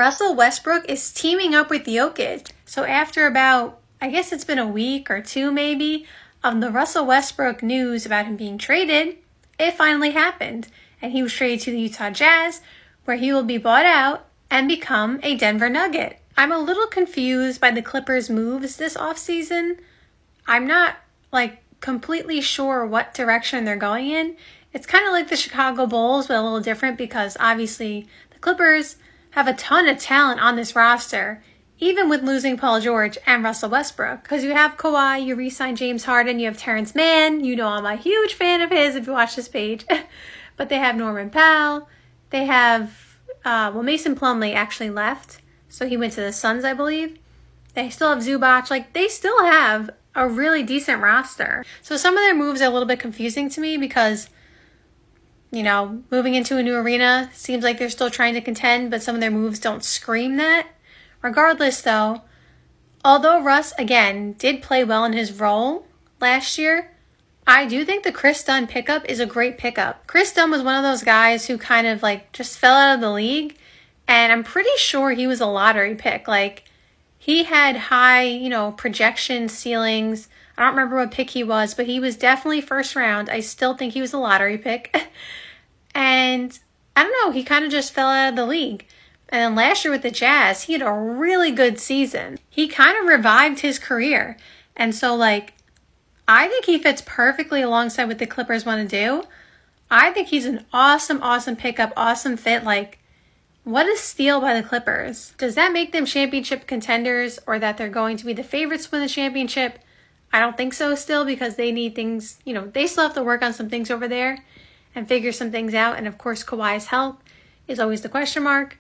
Russell Westbrook is teaming up with Jokic. So after about, I guess it's been a week or two maybe, of the Russell Westbrook news about him being traded, it finally happened. And he was traded to the Utah Jazz, where he will be bought out and become a Denver Nugget. I'm a little confused by the Clippers' moves this offseason. I'm not completely sure what direction they're going in. It's kind of like the Chicago Bulls, but a little different because obviously the Clippers have a ton of talent on this roster, even with losing Paul George and Russell Westbrook. Because you have Kawhi, you re-signed James Harden, you have Terrence Mann. You know I'm a huge fan of his if you watch this page. But they have Norman Powell. They have, Mason Plumlee actually left. So he went to the Suns, I believe. They still have Zubac. They still have a really decent roster. So some of their moves are a little bit confusing to me because, moving into a new arena seems like they're still trying to contend, but some of their moves don't scream that. Regardless, though, although Russ, again, did play well in his role last year, I do think the Chris Dunn pickup is a great pickup. Chris Dunn was one of those guys who kind of just fell out of the league, and I'm pretty sure he was a lottery pick. He had high, projection ceilings. I don't remember what pick he was, but he was definitely first round. I still think he was a lottery pick. And I don't know, he kind of just fell out of the league. And then last year with the Jazz, he had a really good season. He kind of revived his career. And so, I think he fits perfectly alongside what the Clippers want to do. I think he's an awesome, awesome pickup, awesome fit. What a steal by the Clippers. Does that make them championship contenders or that they're going to be the favorites to win the championship? I don't think so still because they need things, they still have to work on some things over there and figure some things out. And of course, Kawhi's health is always the question mark.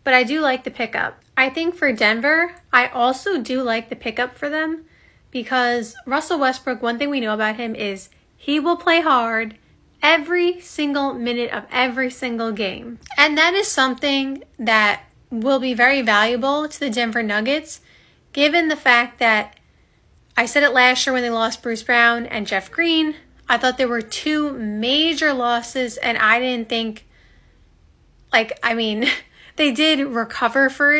But I do like the pickup. I think for Denver, I also do like the pickup for them because Russell Westbrook, one thing we know about him is he will play hard every single minute of every single game. And that is something that will be very valuable to the Denver Nuggets, given the fact that I said it last year when they lost Bruce Brown and Jeff Green. I thought there were two major losses, and I didn't think, they did recover from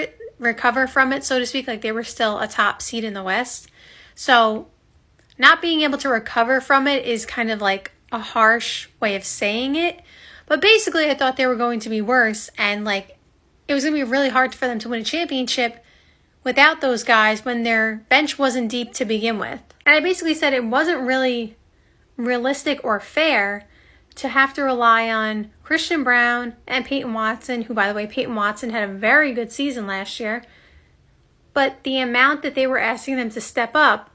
it, so to speak. They were still a top seed in the West. So not being able to recover from it is kind of a harsh way of saying it. But basically, I thought they were going to be worse, and it was going to be really hard for them to win a championship without those guys when their bench wasn't deep to begin with. And I basically said it wasn't really realistic or fair to have to rely on Christian Brown and Peyton Watson, who, by the way, Peyton Watson had a very good season last year. But the amount that they were asking them to step up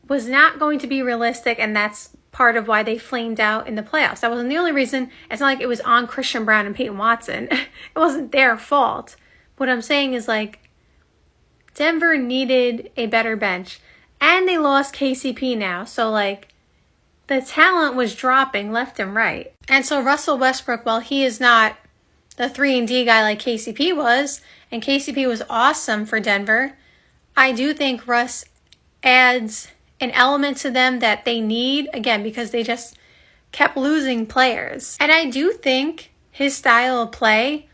was not going to be realistic, and that's part of why they flamed out in the playoffs. That wasn't the only reason. It's not like it was on Christian Brown and Peyton Watson. It wasn't their fault. What I'm saying is Denver needed a better bench, and they lost KCP now. So the talent was dropping left and right. And so Russell Westbrook, while he is not the 3-and-D guy like KCP was, and KCP was awesome for Denver, I do think Russ adds an element to them that they need, again, because they just kept losing players. And I do think his style of play,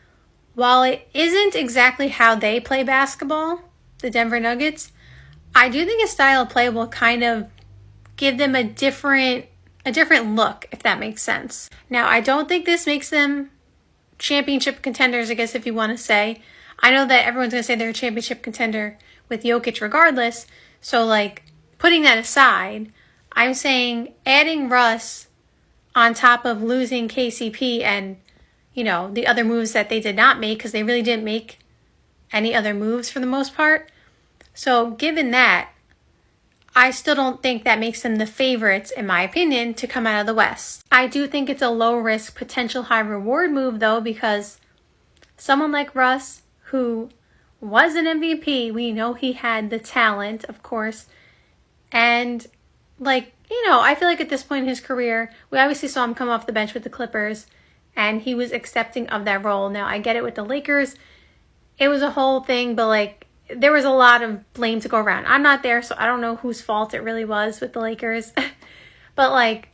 while it isn't exactly how they play basketball, the Denver Nuggets, I do think his style of play will kind of give them a different look, if that makes sense. Now, I don't think this makes them championship contenders, I guess, if you want to say. I know that everyone's going to say they're a championship contender with Jokic regardless. So, putting that aside, I'm saying adding Russ on top of losing KCP and, the other moves that they did not make, because they really didn't make any other moves for the most part. So, given that, I still don't think that makes them the favorites, in my opinion, to come out of the West. I do think it's a low-risk, potential high-reward move, though, because someone like Russ, who was an MVP, we know he had the talent, of course, and, I feel like at this point in his career, we obviously saw him come off the bench with the Clippers, and he was accepting of that role. Now, I get it with the Lakers. It was a whole thing, but, there was a lot of blame to go around. I'm not there, so I don't know whose fault it really was with the Lakers. But,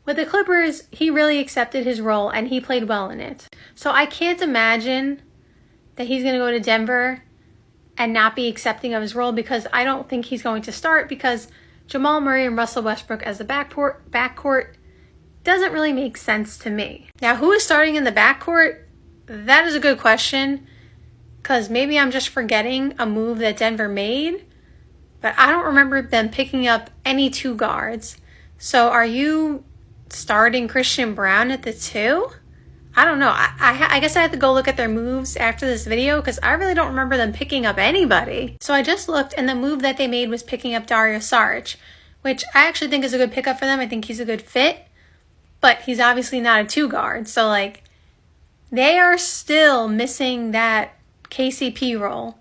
with the Clippers, he really accepted his role, and he played well in it. So I can't imagine that he's going to go to Denver and not be accepting of his role, because I don't think he's going to start, because Jamal Murray and Russell Westbrook as the backcourt doesn't really make sense to me. Now, who is starting in the backcourt? That is a good question, because maybe I'm just forgetting a move that Denver made, but I don't remember them picking up any 2 guards. So are you starting Christian Brown at the 2? I don't know. I guess I have to go look at their moves after this video, because I really don't remember them picking up anybody. So I just looked, and the move that they made was picking up Dario Saric, which I actually think is a good pickup for them. I think he's a good fit, but he's obviously not a 2 guard. So like, they are still missing that KCP role.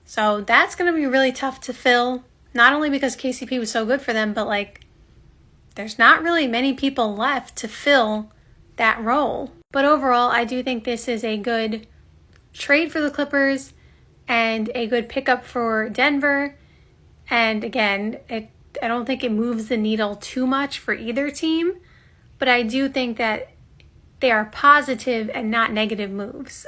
So that's going to be really tough to fill, not only because KCP was so good for them, but like, there's not really many people left to fill that role. But overall, I do think this is a good trade for the Clippers and a good pickup for Denver. And again, I don't think it moves the needle too much for either team, but I do think that they are positive and not negative moves.